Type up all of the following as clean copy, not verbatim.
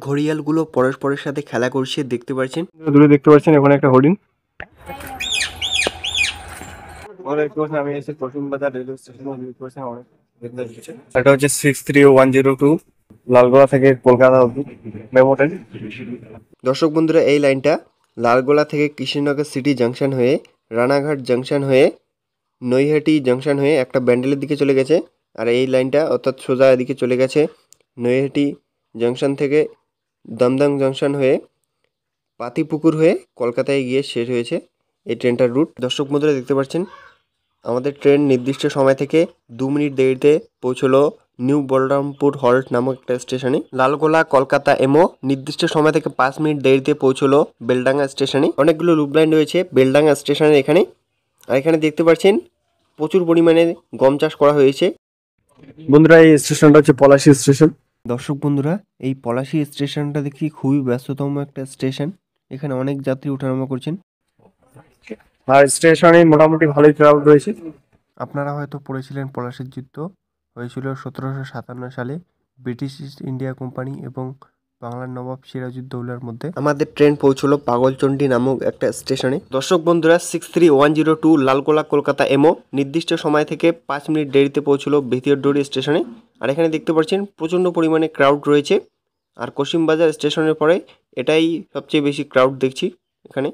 ঘড়িয়ালগুলো পরস্পরের সাথে খেলা করছে দেখতে পাচ্ছেন। দূরে দেখতে পাচ্ছেন ওখানে একটা হরিণ। আমি এসে কসিমবাজার রেলওয়ে স্টেশন। এটা হচ্ছে 63102 লালগোলা থেকে কলকাতা অবধি মেমো ট্রেন। দর্শক বন্ধুরা, এই লাইনটা লালগোলা থেকে কৃষ্ণনগর সিটি জাংশন হয়ে রানাঘাট জাংশন হয়ে নৈহাটি জাংশন হয়ে একটা ব্যান্ডেলের দিকে চলে গেছে। আর এই লাইনটা অর্থাৎ সোজা এদিকে চলে গেছে নৈহাটি জাংশন থেকে দমদম জাংশন হয়ে পাতিপুকুর হয়ে কলকাতায় গিয়ে শেষ হয়েছে এই ট্রেনটার রুট। দর্শক বন্ধুরা দেখতে পাচ্ছেন আমাদের ট্রেন নির্দিষ্ট সময় থেকে 2 মিনিট দেরিতে পৌঁছলো নিউ বলরামপুর হল্ট নামক একটা স্টেশনে। লালগোলা কলকাতা এমো নির্দিষ্ট সময় থেকে 5 মিনিট দেরিতে পৌঁছলো বেলডাঙ্গা স্টেশনে। অনেকগুলো লুপ লাইন রয়েছে বেলডাঙ্গা স্টেশনের এখানে। আর এখানে দেখতে পাচ্ছেন প্রচুর পরিমাণে গম চাষ করা হয়েছে। বন্ধুরা, এই স্টেশনটা হচ্ছে পলাশী স্টেশন। দর্শক বন্ধুরা, এই পলাশী স্টেশনটা দেখি খুবই ব্যস্ততম একটা স্টেশন। এখানে অনেক যাত্রী ওঠানামা করছেন আর স্টেশনে মোটামুটি ভালোই ক্রাউড রয়েছে। আপনারা হয়তো পড়েছিলেন পলাশীর যুদ্ধ হয়েছিল 1757 সালে ব্রিটিশ ইস্ট ইন্ডিয়া কোম্পানি এবং বাংলার নবাব সিরাজউদ্দৌলার মধ্যে। আমাদের ট্রেন পৌঁছলো পাগলচন্ডী নামক একটা স্টেশনে। দর্শক বন্ধুরা, 63102 লালগোলা কলকাতা এমো নির্দিষ্ট সময় থেকে 5 মিনিট দেরিতে পৌঁছলো বেথিয়ারডুয়ারি স্টেশনে। আর এখানে দেখতে পাচ্ছেন প্রচণ্ড পরিমাণে ক্রাউড রয়েছে। আর কসিমবাজার স্টেশনের পরে এটাই সবচেয়ে বেশি ক্রাউড দেখছি এখানে।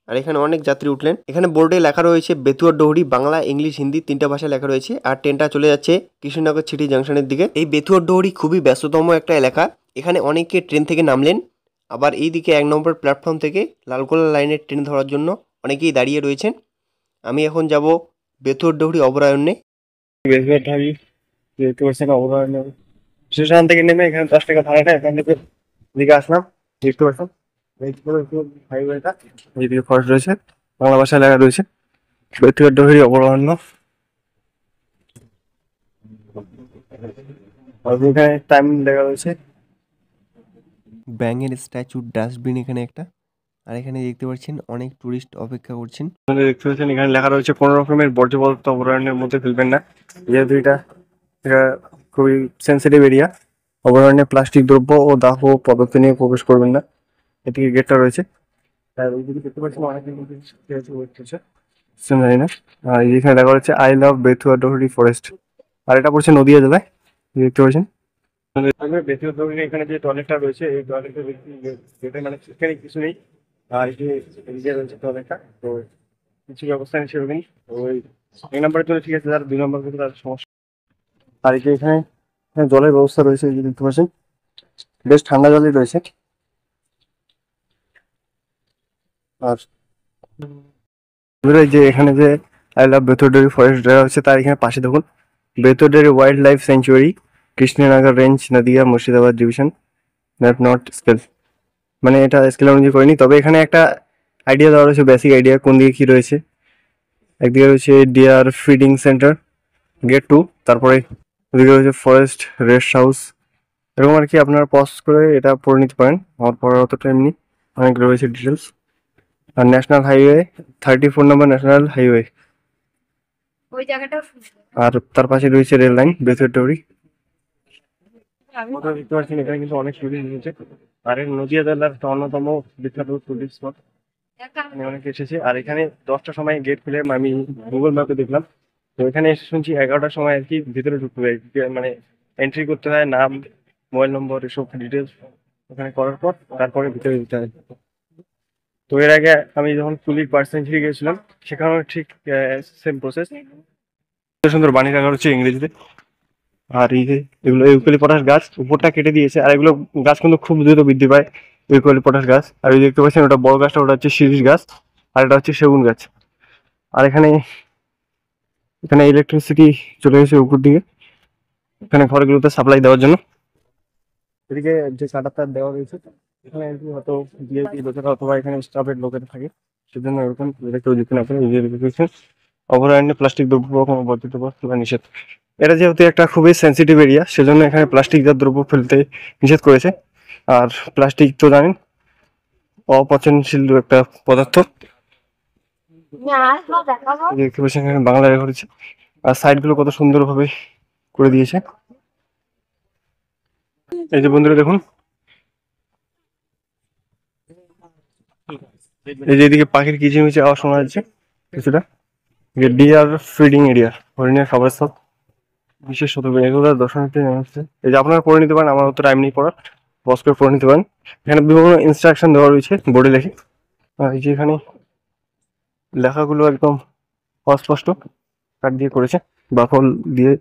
আর এখানে অনেক যাত্রী উঠলেন। এখানে বোর্ডে লেখা রয়েছে বেথুয়ারডুয়ারি, বাংলা, ইংলিশ, হিন্দি 3টা ভাষায় লেখা রয়েছে। আর ট্রেনটা চলে যাচ্ছে কৃষ্ণনগর সিটি জাংশনের দিকে। এই বেথুয়ারডুয়ারি খুবই ব্যস্ততম একটা এলাকা। এখানে অনেকে ট্রেন থেকে নামলেন। আবার এই দিকে 1 নম্বর প্ল্যাটফর্ম থেকে লালগোলা লাইনের ট্রেন ধরার জন্য অনেকেই দাঁড়িয়ে রয়েছেন। আমি এখন যাব বেথুয়ারডুয়ারি অভয়ারণ্যে। বেথুয়ারডুয়ারি দেখতে পাচ্ছেন অভয়ারণ্য। স্টেশন থেকে নেমে এখানে 10 টাকা ভাড়া নেয়। এখান থেকে দিকে আসলাম। দেখতে পাচ্ছেন হাইওয়েটা এইদিকে ফরেস্ট রয়েছে, বাংলা ভাষায় লেখা রয়েছে বেথুয়ারডুয়ারি অভয়ারণ্য। এখানে টাইম লেখা রয়েছে। ব্যাঙের স্ট্যাচু, ডাস্টবিন এখানে একটা। আর এখানে দেখতে পাচ্ছেন অনেক টুরিস্ট অপেক্ষা করছেন। দেখতে পাচ্ছেন এখানে লেখা রয়েছে কোনো রকমের বর্জ্য পদার্থ অভয়ারণ্যের মধ্যে ফেলবেন না, যেহেতু এটা খুবই সেন্সিটিভ এরিয়া। অভয়ারণ্যে প্লাস্টিক দ্রব্য ও দাহ পদার্থ নিয়ে প্রবেশ করবেন না। এদিকে গেটটা রয়েছে। আর ওইদিকে দেখতে পাচ্ছেন অনেক জানি না। আর এখানে লেখা রয়েছে আই লাভ বেথুয়ারডুয়ারি ফরেস্ট। আর এটা পড়ছে নদিয়া জেলায়, দেখতে পাচ্ছেন। বেথুয়ারডুয়ারি এখানে যে টয়লেটটা রয়েছে এই টয়লেটের মানে এখানে কিছু নেই। আর এই যে রয়েছে টয়লেটটা, তো কিছু ব্যবস্থা নেই সেরকম। ওই 1 নম্বরের জন্য ঠিক আছে, যারা 2 নম্বর কিন্তু তাদের সমস্যা। আর এই যে এখানে জলের ব্যবস্থা রয়েছে, এই যে দেখতে পাচ্ছেন বেশ ঠান্ডা জলই রয়েছে। আর যে এখানে যে আই লাভ বেথুয়ারডুয়ারি ফরেস্ট দেওয়া হচ্ছে তার এখানে পাশে দেখুন Bethuadahari wildlife sanctuary, Krishnanagar range, Nadia, Murshidabad division, map not scale. মানে এটা স্কেল অনুযায়ী করিনি, তবে এখানে একটা আইডিয়া দেওয়া রয়েছে, বেসিক আইডিয়া কোন দিকে কি রয়েছে। একদিকে রয়েছে ডিয়ার ফিডিং সেন্টার গেট 2, তারপরে ওদিকে রয়েছে ফরেস্ট রেস্ট হাউস। এরকম আর কি, আপনারা পজ করে এটা পড়ে নিতে পারেন। আমার পড়ার অতটা এমনি অনেক রয়েছে ডিটেলস। আর ন্যাশনাল হাইওয়ে 34 নম্বর ন্যাশনাল হাইওয়ে, ওই জায়গাটা। আর তার পাশে রয়েছে রেল লাইন বেথুয়ারডুয়ারি। দেখতে পাচ্ছেন এখানে কিন্তু অনেক টুরিস্ট রয়েছে। আর এই নদিয়া জেলার একটা অন্যতম বিখ্যাত টুরিস্ট স্পট, অনেকে এসেছে। আর এখানে 10টার সময় গেট খুলে আমি গুগল ম্যাপে দেখলাম, তো এখানে এসে শুনছি 11টার সময় আর কি ভিতরে ঢুকতে হয়, মানে এন্ট্রি করতে হয়, নাম, মোবাইল নম্বর এসব ডিটেলস ওখানে করার পর তারপরে ভিতরে যেতে হয়। তো এর আগে আমি যখন কুলির পার্ক সেঞ্চুরি গিয়েছিলাম সেখানেও ঠিক সেম প্রসেস। সুন্দর বাণী রাখা হচ্ছে ইংরেজিতে। আর এই যে এগুলো ইউক্যালিপটাস গাছ, উপরটা কেটে দিয়েছে। আর এগুলো গাছ কিন্তু খুব দ্রুত বৃদ্ধি পায়, ইউক্যালিপটাস গাছ। আর এই দেখতে পাচ্ছেন ওটা বড় গাছটা, ওটা হচ্ছে শিরীষ গাছ, আর এটা হচ্ছে সেগুন গাছ। আর এখানে ইলেকট্রিসিটি চলে গেছে উপর দিকে, এখানে ঘরগুলোতে সাপ্লাই দেওয়ার জন্য। এদিকে যে কাটার তার দেওয়া রয়েছে, এখানে হয়তো ভিআইপি লোকেরা অথবা এখানে স্টাফের লোকেরা থাকে, সেজন্য এরকম কেউ যেতে না পারে। অভয়ারণ্যে প্লাস্টিক দ্রব্য কোনো বর্জিত বা তোলা নিষেধ। এটা যেহেতু একটা খুবই সেন্সিটিভ এরিয়া, সেজন্য এখানে প্লাস্টিক জাত দ্রব্য ফেলতে নিষেধ করেছে। আর প্লাস্টিক তো জানেন অপচনশীল একটা পদার্থ। দেখতে পাচ্ছেন এখানে বাংলা লেখা রয়েছে। আর সাইড গুলো কত সুন্দর ভাবে করে দিয়েছে। এই যে বন্ধুরা দেখুন, এই যে এদিকে পাখির কিচিমিচি আওয়াজ শোনা যাচ্ছে কিছুটা। ডিয়ার ফিডিং এরিয়া, হরিণের খাবার স্থল, বিশেষ সতর্ক এগুলো দর্শনার্থী জানাচ্ছে। এই যে আপনারা পড়ে নিতে পারেন, আমার তো টাইম নেই পড়ার, পজ করে পড়ে নিতে পারেন। এখানে বিভিন্ন ইনস্ট্রাকশন দেওয়া রয়েছে বোর্ডে লেখে। আর এই যে এখানে লেখাগুলো একদম অস্পষ্ট, কাঠ দিয়ে করেছে, বাফল দিয়ে।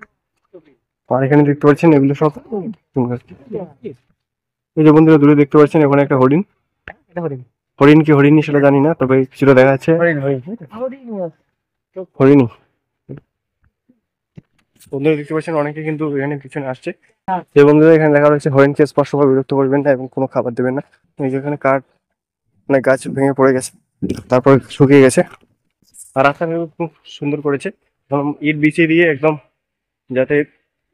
আর এখানে দেখতে পাচ্ছেন এগুলো সব চুন গাছ। এই যে বন্ধুরা দূরে দেখতে পাচ্ছেন এখানে একটা হরিণ। হরিণ কি হরিণী সেটা জানি না, তবে কিছুটা দেখা যাচ্ছে হরিণী। বন্ধুরা দেখতে পাচ্ছেন অনেকে কিন্তু এখানে পিছনে আসছে। যে বন্ধুরা এখানে লেখা রয়েছে হরিণকে স্পর্শভাবে বিরক্ত করবেন না এবং কোনো খাবার দেবেন না। এই যে এখানে কাঠ, মানে গাছ ভেঙে পড়ে গেছে, তারপর শুকিয়ে গেছে। আর রাস্তাটা খুব সুন্দর করেছে, একদম ইট বিছিয়ে দিয়ে একদম, যাতে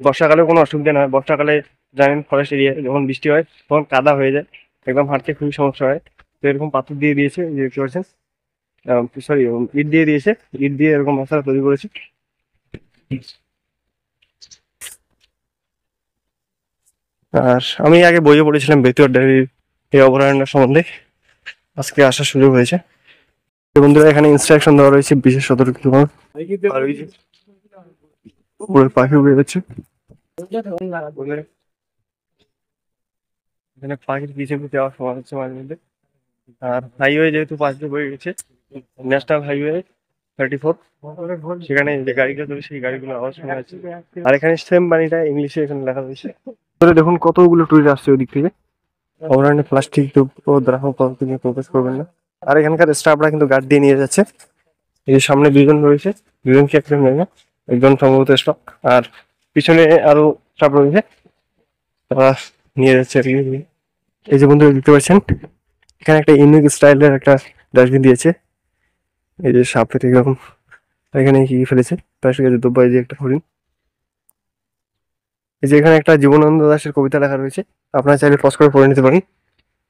বর্ষাকালেও কোনো অসুবিধা না হয়। বর্ষাকালে জানেন ফরেস্ট এরিয়া যখন বৃষ্টি হয় তখন কাদা হয়ে যায়, একদম হাঁটতে খুবই সমস্যা হয়। তো এরকম পাথর দিয়ে দিয়েছে, এই যে দেখতে পাচ্ছেন, সরি ইট দিয়ে দিয়েছে, ইট দিয়ে এরকম রাস্তা তৈরি করেছে। আর আমি আগে বইয়ে পড়েছিলাম বেতুয়ার ডায়েরির এই অভয়ারণ্য সম্বন্ধে, আজকে আসার সুযোগ হয়েছে। তো বন্ধুরা এখানে ইনস্ট্রাকশন দেওয়া রয়েছে বিশেষ সতর্ক। আর ওই যে উপরে পাখি উড়ে যাচ্ছে, এখানে পাখির পিছনে যাওয়ার সময় হচ্ছে মাঝে মধ্যে। আর হাইওয়ে যেহেতু পাশ দিয়ে বয়ে গেছে, ন্যাশনাল হাইওয়ে 34, সেখানে যে গাড়িগুলো চলে সেই গাড়িগুলো আওয়াজ শোনা যাচ্ছে। আর এখানে সেম বাণীটা ইংলিশে এখানে লেখা রয়েছে। দেখুন কতগুলো টুরিস্ট আসছে ওই দিক থেকে। অভয়ারণ্যে প্লাস্টিক ও দ্রাবক পদার্থ নিয়ে প্রবেশ করবেন না। আর এখানকার স্টাফরা কিন্তু গার্ড দিয়ে নিয়ে যাচ্ছে। এই যে সামনে দুজন রয়েছে, দুজন কি একজন জানি না, একজন সম্ভবত স্টাফ, আর পিছনে আরো স্টাফ রয়েছে, তারা নিয়ে যাচ্ছে আর কি। এই যে বন্ধুরা দেখতে পাচ্ছেন এখানে একটা ইউনিক স্টাইলের একটা ডাস্টবিন দিয়েছে। এই যে সাপের এরকম, এখানে কি ফেলেছে তার সঙ্গে দুব্বাই যে একটা হরিণ। এই যে এখানে একটা জীবনানন্দ দাশের কবিতা লেখা রয়েছে, আপনারা চাইলে পজ করে পড়ে নিতে পারেন,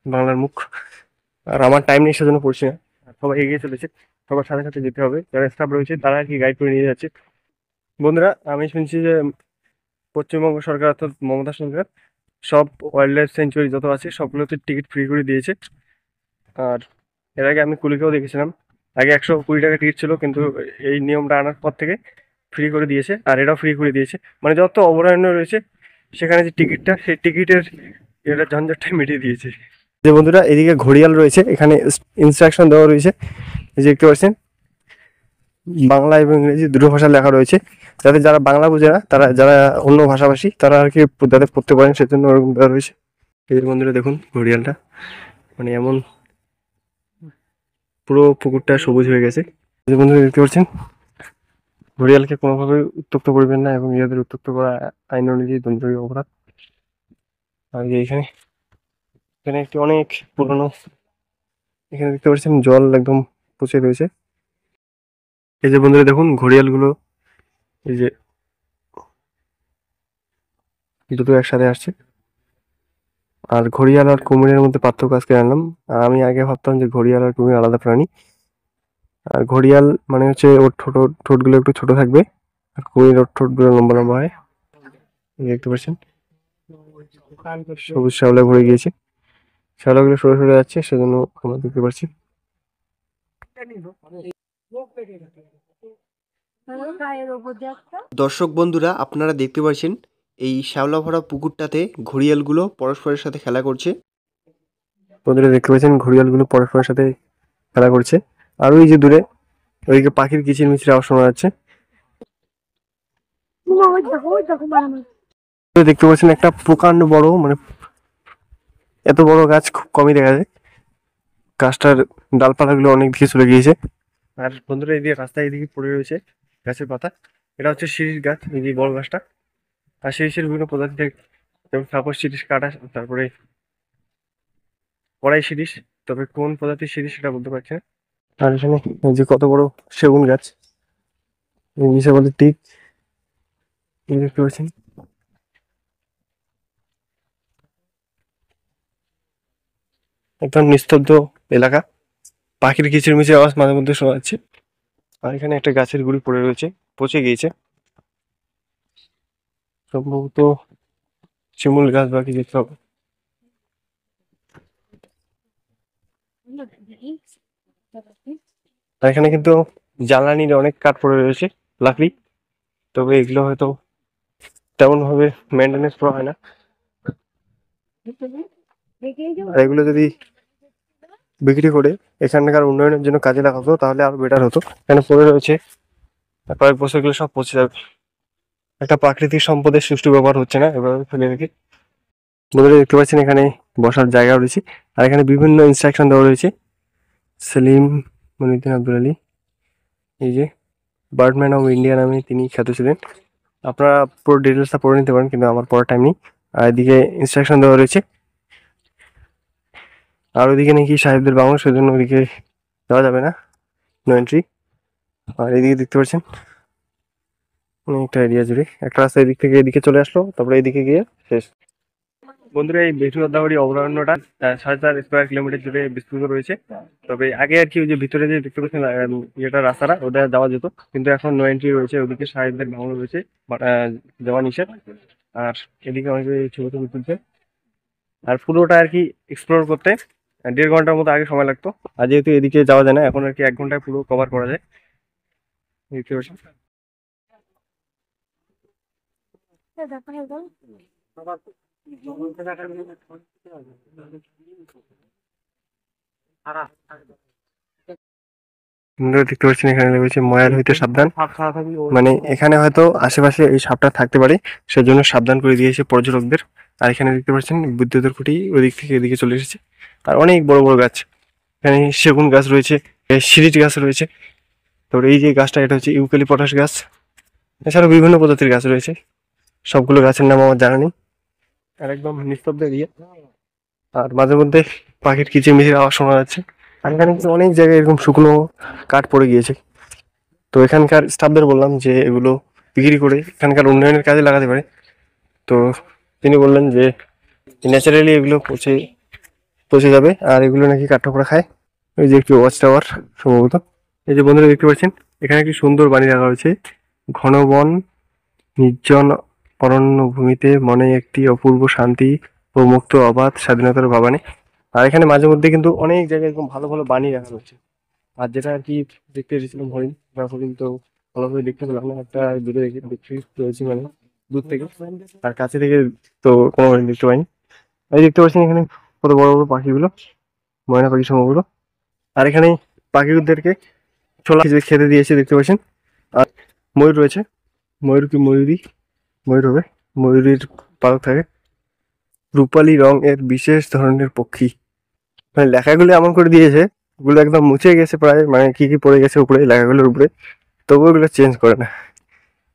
বাংলার মুখ। আর আমার টাইম নেই সেজন্য পড়ছি না, সবাই এগিয়ে চলেছে, সবার সাথে সাথে যেতে হবে। যারা স্টাফ রয়েছে তারা আর কি গাইড করে নিয়ে যাচ্ছে। বন্ধুরা আমি শুনছি যে পশ্চিমবঙ্গ সরকার অর্থাৎ মমতা সরকার সব ওয়াইল্ড লাইফ সেঞ্চুরি যত আছে সবগুলোতে টিকিট ফ্রি করে দিয়েছে। আর এর আগে আমি কুলিকেও দেখেছিলাম, আগে 120 টাকা টিকিট ছিল, কিন্তু এই নিয়মটা আনার পর থেকে ফ্রি করে দিয়েছে। আর এটাও ফ্রি করে দিয়েছে, মানে যত অভয়ারণ্য রয়েছে সেখানে যে টিকিটটা, সেই টিকিটের এটা ঝঞ্ঝাটটা মিটিয়ে দিয়েছে। যে বন্ধুরা এদিকে ঘড়িয়াল রয়েছে, এখানে ইনস্ট্রাকশন দেওয়া রয়েছে, এই যে দেখতে পাচ্ছেন বাংলা এবং ইংরেজি দুটো ভাষা লেখা রয়েছে, যাতে যারা বাংলা বোঝে না, তারা যারা অন্য ভাষাভাষী তারা আর কি যাতে পড়তে পারেন সেজন্য ওরকম দেওয়া রয়েছে। এই যে বন্ধুরা দেখুন ঘড়িয়ালটা, মানে এমন পুরো পুকুরটা সবুজ হয়ে গেছে। এই যে বন্ধুরা দেখতে পাচ্ছেন ঘড়িয়ালকে কোনোভাবে উত্তক্ত করবেন না, এবং ইয়াদের উত্তক্ত করা আইন অনুযায়ী দণ্ডনীয় অপরাধ। আর এই যে এখানে এখানে একটি অনেক পুরনো, এখানে দেখতে পাচ্ছেন জল একদম পচে রয়েছে। এই যে বন্ধুরা দেখুন ঘড়িয়ালগুলো, এই যে দুটো একসাথে আসছে। আর ঘড়িয়াল আর কুমিরের মধ্যে পার্থক্য আজকে জানলাম। আর আমি আগে ভাবতাম যে ঘড়িয়াল আর কুমির আলাদা প্রাণী। আর ঘড়িয়াল মানে হচ্ছে ওর ঠোঁটগুলো একটু ছোট থাকবে, আর কুমির ওর ঠোঁটগুলো লম্বা লম্বা হয়। দেখতে পাচ্ছেন সবুজ শ্যাওলা ভরে গিয়েছে, শ্যাওলাগুলো সরে সরে যাচ্ছে, সেজন্য আমরা দেখতে পাচ্ছি। দর্শক বন্ধুরা আপনারা দেখতে পাচ্ছেন এই শ্যাওলা ভরা পুকুরটাতে ঘড়িয়ালগুলো পরস্পরের সাথে খেলা করছে। বন্ধুরা দেখতে পাচ্ছেন ঘড়িয়ালগুলো পরস্পরের সাথে খেলা করছে। আর ওই যে দূরে ওইদিকে পাখির কিচিরমিচির আওয়াজ শোনা যাচ্ছে। দেখতে পাচ্ছেন একটা প্রকাণ্ড বড়, মানে এত বড় গাছ খুব কমই দেখা যায়, গাছটার ডালপালাগুলো অনেক দিকে চলে গিয়েছে। আর বন্ধুরা এদিকে রাস্তা এদিকে পড়ে রয়েছে গাছের পাতা, এটা হচ্ছে শিরীষ গাছ, এই যে বড় গাছটা। আর শিরীষের বিভিন্ন প্রজাতি থেকে, যেমন সাপোজ শিরীষ, কাটা, তারপরে কড়াই শিরীষ, তবে কোন প্রজাতির শিরীষ সেটা বলতে পারছি না। আর এখানে এই যে কত বড় সেগুন গাছ, ইংলিশে বলে টিক, দেখতে পাচ্ছেন। একদম নিস্তব্ধ এলাকা, পাখির কিচিরমিচির আওয়াজ মাঝে মধ্যে শোনা যাচ্ছে। আর এখানে একটা গাছের গুড়ি পড়ে রয়েছে, পচে গিয়েছে, সম্ভবত শিমুল গাছ বা কি দেখতে হবে। আর এখানে কিন্তু জ্বালানির অনেক কাঠ পড়ে রয়েছে, লাকড়ি। তবে এগুলো হয়তো তেমন ভাবে মেনটেনেন্স করা হয় না। আর এগুলো যদি বিক্রি করে এখানকার উন্নয়নের জন্য কাজে লাগাতো তাহলে আরো বেটার হতো। এখানে পড়ে রয়েছে, কয়েক বছর এগুলো সব পচে যাবে। একটা প্রাকৃতিক সম্পদের সুষ্ঠু ব্যবহার হচ্ছে না, এভাবে ফেলে রেখে। বন্ধুরা দেখতে পাচ্ছেন এখানে বসার জায়গা রয়েছে, আর এখানে বিভিন্ন ইনস্ট্রাকশন দেওয়া রয়েছে। সেলিম মনিউদ্দিন আব্দুল আলী, এই যে বার্ডম্যান অফ ইন্ডিয়া নামে তিনি খ্যাত ছিলেন। আপনারা পুরো ডিটেলসটা পড়ে নিতে পারেন, কিন্তু আমার পড়ার টাইম নেই। আর এদিকে ইনস্ট্রাকশন দেওয়া রয়েছে। আর ওইদিকে নাকি সাহেবদের বাংলা, সেজন্য ওইদিকে যাওয়া যাবে না, নো এন্ট্রি। আর এদিকে দেখতে পাচ্ছেন অনেকটা এরিয়া জুড়ে একটা রাস্তা এদিক থেকে এদিকে চলে আসলো, তারপরে এদিকে গিয়ে শেষ। বন্ধুরা এই বেটুয়াদাবাড়ি অভয়ারণ্যটা 4.5 কিলোমিটার জুড়ে বিস্তৃত রয়েছে। তবে আগে আর কি ওই যে ভিতরে যে দেখতে পাচ্ছেন যেটা রাস্তাটা ওটা যাওয়া যেত, কিন্তু এখন নো এন্ট্রি রয়েছে। ওদিকে সাহেবদের বাংলো রয়েছে, যাওয়া নিষেধ। আর এদিকে অনেকে ছবি টবি তুলছে। আর পুরোটা আর কি এক্সপ্লোর করতে 1.5 ঘন্টার মতো আগে সময় লাগতো। আর যেহেতু এদিকে যাওয়া যায় না, এখন আর কি 1 ঘন্টায় পুরো কভার করা যায়। দেখতে পাচ্ছেন আপনারা দেখতে পাচ্ছেন এখানে রয়েছে ময়াল হইতে সাবধান। মানে এখানে হয়তো আশেপাশে এই সাপটা থাকতে পারে, সেজন্য সাবধান করে দিয়েছে পর্যটকদের। আর এখানে দেখতে পাচ্ছেন বিদ্যুতের খুঁটি ওদিক থেকে এদিকে চলে এসেছে। আর অনেক বড় বড় গাছ, এখানে সেগুন গাছ রয়েছে, শিরিচ গাছ রয়েছে। তারপরে এই যে গাছটা, এটা হচ্ছে ইউক্যালিপটাস গাছ। এছাড়াও বিভিন্ন প্রজাতির গাছ রয়েছে, সবগুলো গাছের নাম আমার জানা নেই। আর একদম নিস্তব্ধ এরিয়া। আর মাঝে মধ্যে পাখির কিচিরমিচির আওয়াজ শোনা যাচ্ছে। আর এখানে কিন্তু অনেক জায়গায় এরকম শুকনো কাঠ পড়ে গিয়েছে। তো এখানকার স্টাফদের বললাম যে এগুলো বিক্রি করে এখানকার উন্নয়নের কাজে লাগাতে পারে। তো তিনি বললেন যে ন্যাচারালি এগুলো পচে পচে যাবে, আর এগুলো নাকি কাঠঠোকরা খায়। ওই যে একটি ওয়াচ টাওয়ার সম্ভবত। এই যে বন্ধুরা দেখতে পাচ্ছেন এখানে একটি সুন্দর বাড়ি রাখা হয়েছে। ঘন বন, নির্জন অরণ্য ভূমিতে মনে একটি অপূর্ব শান্তি ও মুক্ত অবাধ স্বাধীনতার ভাবানে। আর এখানে মাঝে মধ্যে কিন্তু অনেক জায়গায় এরকম ভালো ভালো বাণী রাখা হয়েছে। আর যেটা আর কি দেখতে এসেছিলাম হরিণ, হরিণ তো ভালোভাবে দেখতে পেলাম না, একটা দূরে দেখতে পেয়েছি, মানে দূর থেকে। আর কাছে থেকে তো কোনো হরিণ দেখতে পাইনি। এই দেখতে পাচ্ছেন এখানে কত বড় বড় পাখিগুলো, ময়না পাখি সমগুলো। আর এখানে পাখিদেরকে ছোলা খেতে দিয়েছে দেখতে পাচ্ছেন। আর ময়ূর রয়েছে, ময়ূর কি ময়ূরী, ময়ূর হবে, ময়ূরীর পালক থাকে। রূপালী রং এর বিশেষ ধরনের পক্ষী, মানে লেখাগুলো এমন করে দিয়েছে, ওগুলো একদম মুছে গেছে প্রায়, মানে কি কি পড়ে গেছে উপরে লেখাগুলোর উপরে, তবু ওগুলো চেঞ্জ করে না।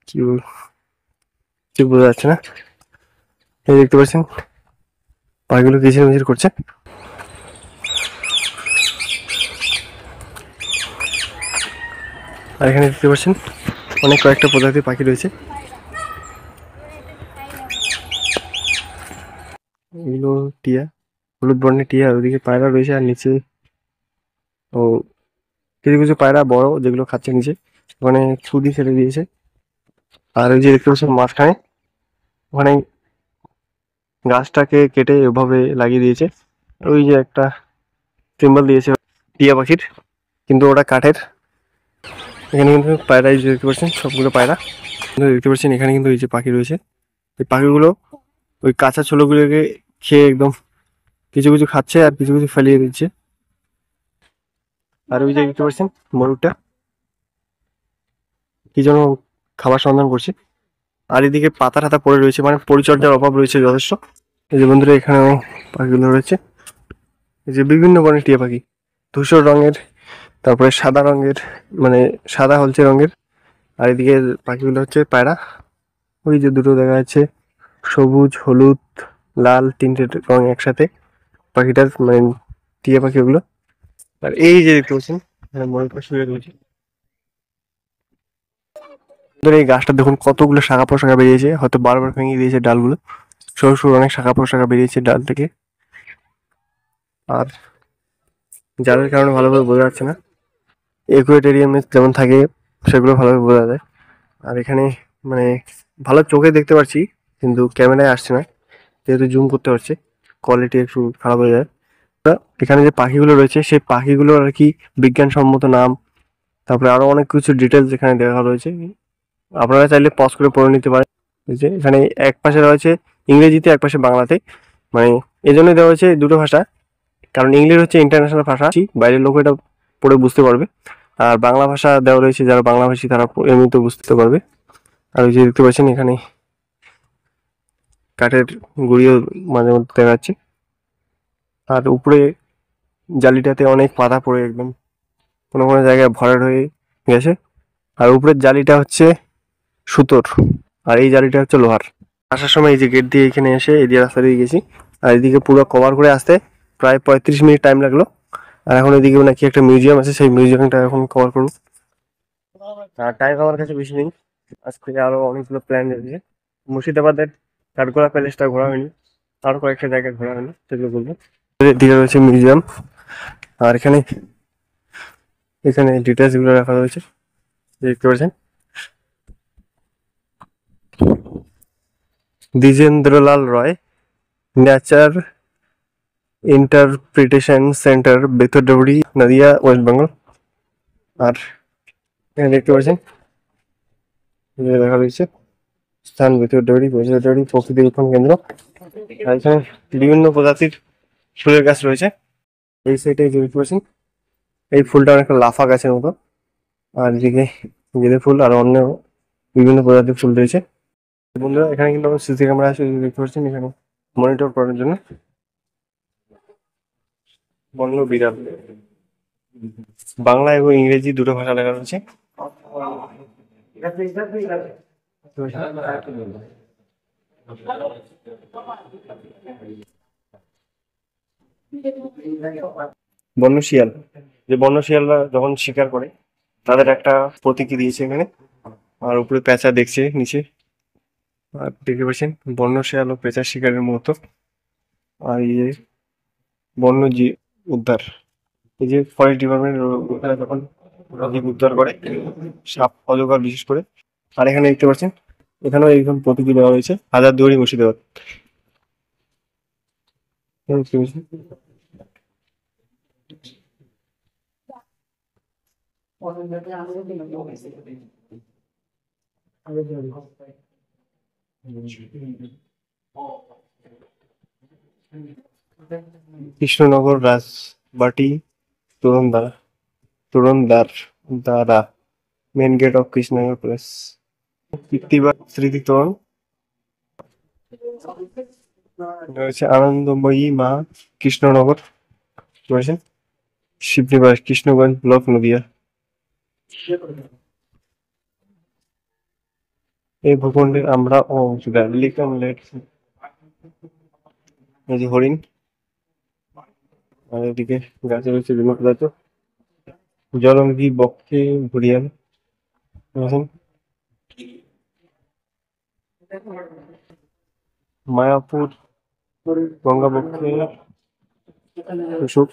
কি ঠিক বোঝা যাচ্ছে না। এই দেখতে পাচ্ছেন পাখিগুলো কিচির মিচির করছে। আর এখানে দেখতে পাচ্ছেন অনেক কয়েকটা প্রজাতির পাখি রয়েছে। এগুলো টিয়া, হলুদ বর্ণের টিয়া। ওদিকে পায়রা রয়েছে, আর নিচে ও কিছু কিছু পায়রা বড় যেগুলো খাচ্ছে নিচে, ওখানে ছুরি ছেড়ে দিয়েছে। আর ওই যে দেখতে পাচ্ছেন মাঝখানে ওখানে গাছটাকে কেটে এভাবে লাগিয়ে দিয়েছে। ওই যে একটা সিম্বল দিয়েছে টিয়া পাখির, কিন্তু ওটা কাঠের। এখানে কিন্তু পায়রা, এই যে দেখতে পাচ্ছেন সবগুলো পায়রা দেখতে পাচ্ছেন। এখানে কিন্তু এই যে পাখি রয়েছে, এই পাখিগুলো ওই কাঁচা ছোলগুলোকে খেয়ে একদম কিছু কিছু খাচ্ছে আর কিছু কিছু ফেলিয়ে দিচ্ছে। আর ওই যে দেখতে পাচ্ছেন ময়ূরটা কি যেন খাবার সন্ধান করছে। আর এদিকে পাতা টাতা পড়ে রয়েছে, মানে পরিচর্যার অভাব রয়েছে যথেষ্ট। এই যে বন্ধুরা এখানেও পাখিগুলো রয়েছে, এই যে বিভিন্ন বর্ণের টিয়া পাখি, ধূসর রঙের, তারপরে সাদা রঙের, মানে সাদা হলচে রঙের। আর এদিকে পাখিগুলো হচ্ছে পায়রা, ওই যে দুটো দেখা যাচ্ছে, সবুজ হলুদ লাল তিনটে রং একসাথে পাখিটার, মানে টিয়া পাখি ওগুলো। আর এই যে দেখতে পাচ্ছেন ময়ূর পাখি শুয়ে রয়েছে। এই গাছটা দেখুন কতগুলো শাখা প্রশাখা বেরিয়েছে, হয়তো বারবার ভেঙে দিয়েছে ডালগুলো, সরু সরু অনেক শাখা প্রশাখা বেরিয়েছে ডাল থেকে। আর যার কারণে ভালোভাবে বোঝা যাচ্ছে না, একুয়েটেরিয়ামে যেমন থাকে সেগুলো ভালোভাবে বোঝা যায়। আর এখানে মানে ভালো চোখে দেখতে পাচ্ছি, কিন্তু ক্যামেরায় আসছে না। যেহেতু জুম করতে পারছে কোয়ালিটি একটু খারাপ হয়ে যায়। এখানে যে পাখিগুলো রয়েছে সেই পাখিগুলোর আর কি বিজ্ঞানসম্মত নাম, তারপরে আরো অনেক কিছু ডিটেলস এখানে দেখা রয়েছে। আপনারা চাইলে পজ করে পড়ে নিতে পারেন। এই যে এখানে এক পাশে রয়েছে ইংরেজিতে, এক পাশে বাংলাতে, মানে এই জন্যই দেওয়া হয়েছে দুটো ভাষা, কারণ ইংলিশ হচ্ছে ইন্টারন্যাশনাল ভাষা, বাইরের লোক এটা পড়ে বুঝতে পারবে। আর বাংলা ভাষা দেওয়া রয়েছে, যারা বাংলাভাষী তারা এমনিতে বুঝতে পারবে। আর ওই যে দেখতে পাচ্ছেন এখানে কাঠের গুঁড়িও মাঝে মধ্যে দেখা যাচ্ছে। আর উপরে জালিটাতে অনেক পাতা পড়ে একদম কোনো কোনো জায়গায় ভরাট হয়ে গেছে। আর উপরের জালিটা হচ্ছে সুতোর, আর এই জালিটা হচ্ছে লোহার। আসার সময় এই যে গেট দিয়ে এখানে এসে এই দিয়ে রাস্তা দিয়ে গেছি, আর এদিকে পুরো কভার করে আসতে প্রায় 35 মিনিট টাইম লাগলো। আর এখন এদিকে নাকি একটা মিউজিয়াম আছে, সেই মিউজিয়ামটা এখন কভার করবো। আর টাইম আমার কাছে বেশি নেই, আজকে আরো অনেকগুলো প্ল্যান রয়েছে। মুর্শিদাবাদের কাঠগোলা প্যালেসটা ঘোরা হয়নি, আরো কয়েকটা জায়গায় ঘোরা হয়নি, সেগুলো বলবো। এদিকে রয়েছে মিউজিয়াম, আর এখানে এখানে ডিটেলস গুলো রাখা রয়েছে, দেখতে পাচ্ছেন। Dwijendralal Roy nature interpretation centre, Bethuadahari, Nadia, West Bengal. আর এখানে দেখতে পাচ্ছেন দেখা রয়েছে স্থান বেথরডাবড়ি প্রকৃতি রক্ষণ কেন্দ্র। আর এখানে বিভিন্ন প্রজাতির ফুলের গাছ রয়েছে। এই সাইডে দেখতে পাচ্ছেন এই ফুলটা অনেকটা লাফা গাছের মতো, আর এদিকে গেঁদে ফুল আর অন্য বিভিন্ন প্রজাতির ফুল রয়েছে। বন্ধুরা এখানে কিন্তু আমার সিসি ক্যামেরা আছে, দেখতে পাচ্ছেন এখানে মনিটর করার জন্য। বন্য বিড়াল, বাংলা এবং ইংরেজি দুটো ভাষা লেখা রয়েছে। বন্য শিয়াল, যে বন্য শিয়ালরা যখন শিকার করে তাদের একটা প্রতীকী দিয়েছে এখানে। আর উপরে পেঁচা দেখছে নিচে, আর দেখতে পাচ্ছেন বন্য শিয়াল ও পেঁচা শিকারের মতো। আর এই যে বন্য উদ্ধার, এই যে ফরেস্ট ডিপার্টমেন্ট যখন জীব উদ্ধার করে সাপ অজগর বিশেষ করে। আর এখানে দেখতে পাচ্ছেন এখানেও একদম প্রতীকী দেওয়া হয়েছে হাজারদুয়ারি মুর্শিদাবাদ। কৃষ্ণনগর রাজবাটি তোরণদার তোরণদার দ্বারা main gate of Krishnanagar palace, কীর্তিবাগ স্মৃতি তোরণ রয়েছে। আনন্দময়ী মা কৃষ্ণনগর রয়েছে, শিবনিবাস কৃষ্ণগঞ্জ ব্লক নদিয়া। এই ভূখণ্ডের আমরা অংশীদার লিটন লেট, এই যে হরিণ, আর এদিকে গাছে রয়েছে বিভিন্ন প্রজাতি জলঙ্গি বক্ষে ঘুরিয়াল রয়েছেন। মায়াপুর গঙ্গাবক্ষে কুসুম,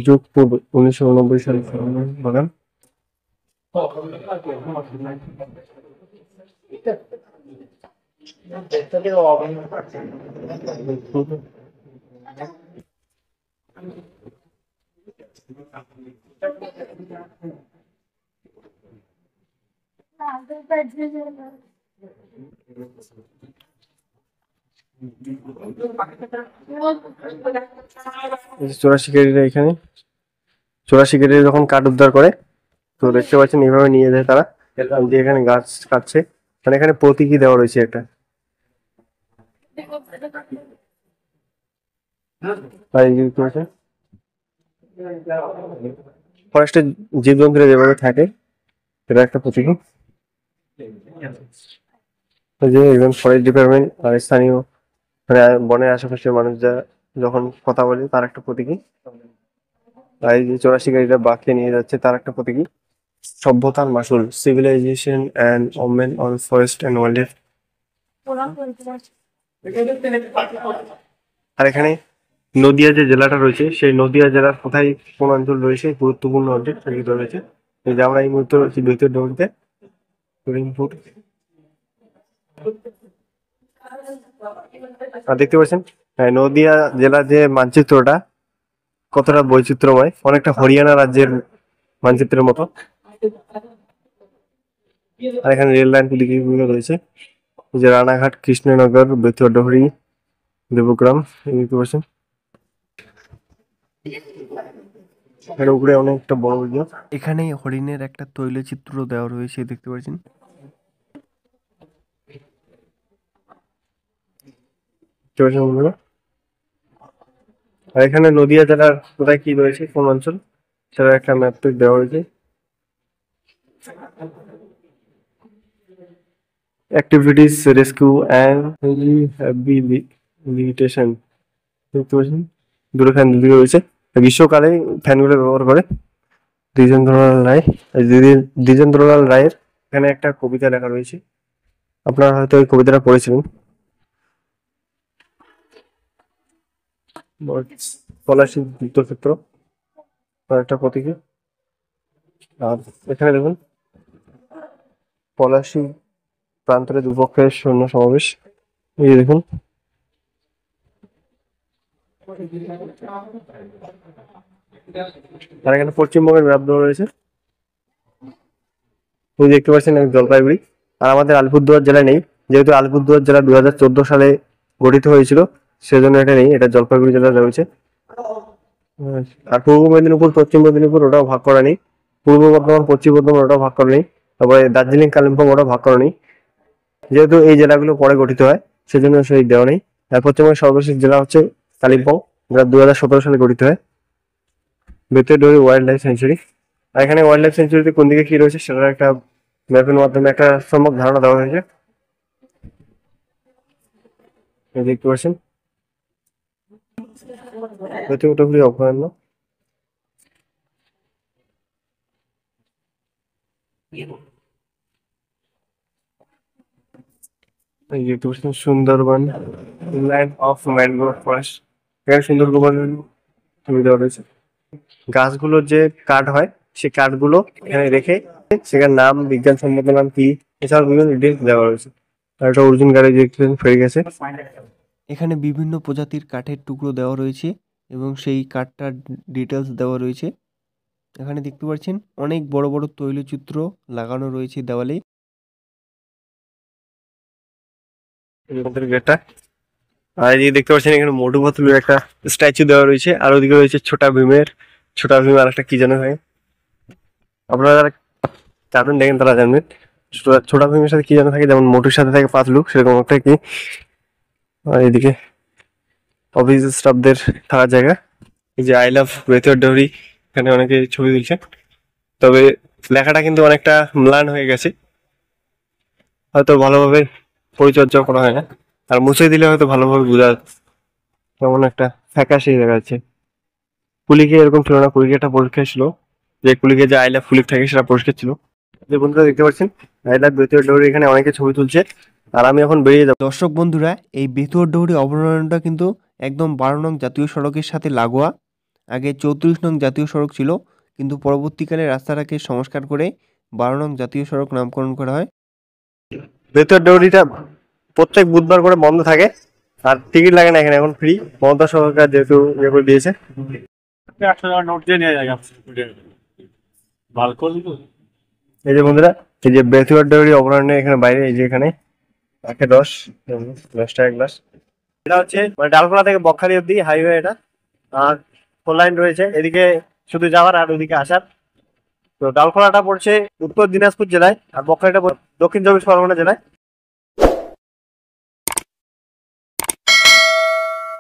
যোগপুর 1989 সালে বাগান। চোরা শিকারীরা এখানে চোরা শিকারীরা যখন কাঠ উদ্ধার করে তো দেখতে পাচ্ছেন এইভাবে নিয়ে যায় তারা, যে এখানে গাছ কাটছে, মানে এখানে প্রতীকী দেওয়া রয়েছে একটা। ফরেস্টের জীবজন্তুরা যেভাবে থাকে সেটা একটা প্রতীকী। যে একজন ফরেস্ট ডিপার্টমেন্ট আর স্থানীয় মানে বনের আশেপাশের মানুষ যা যখন কথা বলে তার একটা প্রতীকী। আর এই যে চোরা শিকারীরা বাঘকে নিয়ে যাচ্ছে তার একটা প্রতীকী। সভ্যতার মাসুল, civilisation and women on forest and wildlife. আর এখানে নদিয়া যে জেলাটা রয়েছে সেই নদিয়া জেলার কোথায় কোন অঞ্চল রয়েছে গুরুত্বপূর্ণ অঞ্চল সেগুলো রয়েছে। এই যে আমরা এই মুহূর্তে রয়েছি বেথরডাবড়িতে, করিমপুর। আর দেখতে পাচ্ছেন নদিয়া জেলার যে মানচিত্রটা কতটা বৈচিত্র্যময়, অনেকটা হরিয়ানা রাজ্যের মানচিত্রের মতো। আর এখানে রেল লাইন গুলো রয়েছে, যে রানাঘাট, কৃষ্ণনগর, বেতুয়াডহরি, দেবগ্রাম, দেখতে পাচ্ছেন। এর উপরে অনেকটা বড় বিল্ডিং। এখানে হরিণের একটা তৈলচিত্র দেওয়া রয়েছে, দেখতে পাচ্ছেন। বন্ধুরা, আর এখানে নদিয়া জেলার কোথায় কি রয়েছে, কোন অঞ্চল, সেটা একটা ম্যাপ দেওয়া হয়েছে। অ্যাক্টিভিটিস, রেস্কিউ অ্যান্ড রিহ্যাবিলিটেশন, দেখতে পাচ্ছেন। দুটো ফ্যান দিকে রয়েছে, গ্রীষ্মকালে ফ্যানগুলো ব্যবহার করে দ্বিজেন্দ্রলাল রায়। দ্বিজেন্দ্রলাল রায়ের এখানে একটা কবিতা লেখা রয়েছে, আপনারা হয়তো ওই কবিতাটা পড়েছিলেন। পলাশী যুদ্ধক্ষেত্র তার একটা প্রতীকী। আর এখানে দেখুন পলাশী প্রান্তরে দুপক্ষের সৈন্য সমাবেশ, এই দেখুন। আর এখানে পশ্চিমবঙ্গের ম্যাপ দেওয়া রয়েছে, এই দেখতে পাচ্ছেন জলপাইগুড়ি। আর আমাদের আলিপুরদুয়ার জেলায় নেই, যেহেতু আলিপুরদুয়ার জেলা 2014 সালে গঠিত হয়েছিল, সেজন্য এটা নেই, এটা জলপাইগুড়ি জেলায় রয়েছে। আর পূর্ব মেদিনীপুর, পশ্চিম মেদিনীপুর ওটাও ভাগ করা নেই। পূর্ব বর্ধমান, পশ্চিম বর্ধমান ওটাও ভাগ করা নেই। তারপরে দার্জিলিং, কালিম্পং ওটাও ভাগ করা নেই, যেহেতু এই জেলাগুলো পরে গঠিত হয়, সেজন্য সেই দেওয়া নেই। আর পশ্চিমবঙ্গের সর্বশেষ জেলা হচ্ছে কালিম্পং, যেটা 2017 সালে গঠিত হয়। বেতুয়াডুয়ারি ওয়াইল্ড লাইফ স্যাঞ্চুরি। আর এখানে ওয়াইল্ড লাইফ স্যাঞ্চুরিতে কোন দিকে কি রয়েছে সেটার একটা ম্যাপের মাধ্যমে একটা সম্যক ধারণা দেওয়া হয়েছে, দেখতে পাচ্ছেন। বেতুয়াডুয়ারি অভয়ারণ্য, এই দেখতে পাচ্ছেন Sundarban, land of mangrove forest. এখানে সুন্দরবনের ছবি দেওয়া রয়েছে। গাছগুলোর যে কাঠ হয়, সেই কাঠগুলো এখানে রেখে সেখানে নাম, বিজ্ঞানসম্মত নাম কি, এছাড়াও বিভিন্ন ডিটেলস দেওয়া রয়েছে। আর একটা অর্জুন গাড়ি দেখছেন ফেরে গেছে। এখানে বিভিন্ন প্রজাতির কাঠের টুকরো দেওয়া রয়েছে এবং সেই কাঠটার ডিটেলস দেওয়া রয়েছে। এখানে দেখতে পাচ্ছেন অনেক বড় বড় তৈলচিত্র লাগানো রয়েছে দেওয়ালে। গেটটা। আর এই দেখতে পাচ্ছেন এখানে মোটু পাতলুর একটা স্ট্যাচু দেওয়া রয়েছে, আর ওদিকে রয়েছে ছোটা ভীমের, ছোটা ভীম আর একটা কি যেন হয়, আপনারা যারা কার্টুন দেখেন তারা জানবেন। ছোটা ভীমের সাথে কি যেন থাকে, যেমন মোটুর সাথে থাকে পাতলু, সেরকম একটা কি। আর এদিকে অফিস স্টাফদের থাকার জায়গা, এই যে আই লাভ বেতুয়াডুয়ারি, এখানে অনেকে ছবি তুলছে। তবে লেখাটা কিন্তু অনেকটা ম্লান হয়ে গেছে, হয়তো ভালোভাবে পরিচর্যা করা হয় না। আর মুছে দিলে হয়তো ভালোভাবে বোঝা যাচ্ছে, কেমন একটা ফ্যাকাশে দেখা যাচ্ছে। কুলিকে এরকম ছিল না, কুলিকে একটা পরিষ্কার ছিল, যে কুলিকে যে আই লাভ কুলিক থাকে সেটা পরিষ্কার ছিল। যে বন্ধুরা দেখতে পাচ্ছেন আই লাভ বেতুয়াডুয়ারি, এখানে অনেকে ছবি তুলছে। আর আমি এখন বেরিয়ে যাবো। দর্শক বন্ধুরা, এই বেতুয়াডুয়ারি অভয়ারণ্যটা কিন্তু একদম 12 নং জাতীয় সড়কের সাথে লাগোয়া। আগে 34 নং জাতীয় সড়ক ছিল, কিন্তু পরবর্তীকালে রাস্তাটাকে সংস্কার করে 12 নং জাতীয় সড়ক নামকরণ করা হয়। বেতুয়াডুয়ারিটা প্রত্যেক বুধবার করে বন্ধ থাকে, আর টিকিট লাগে না এখানে, এখন ফ্রি। মমতা সরকার যেহেতু ইয়ে করে দিয়েছে। 100 টাকা নোট দিয়ে নিয়ে যায় এই যে বন্ধুরা, এই যে বেতুয়াডুয়ারি অভয়ারণ্য, এখানে বাইরে এই যে এখানে 110 টাকা গ্লাস। এটা হচ্ছে মানে ডালখোলা থেকে বকখালি অব্দি হাইওয়ে এটা। আর ফোর লাইন রয়েছে, এদিকে শুধু যাওয়ার আর ওদিকে আসার। তো ডালখোলাটা পড়ছে উত্তর দিনাজপুর জেলায়, আর বকখালিটা দক্ষিণ চব্বিশ পরগনা জেলায়।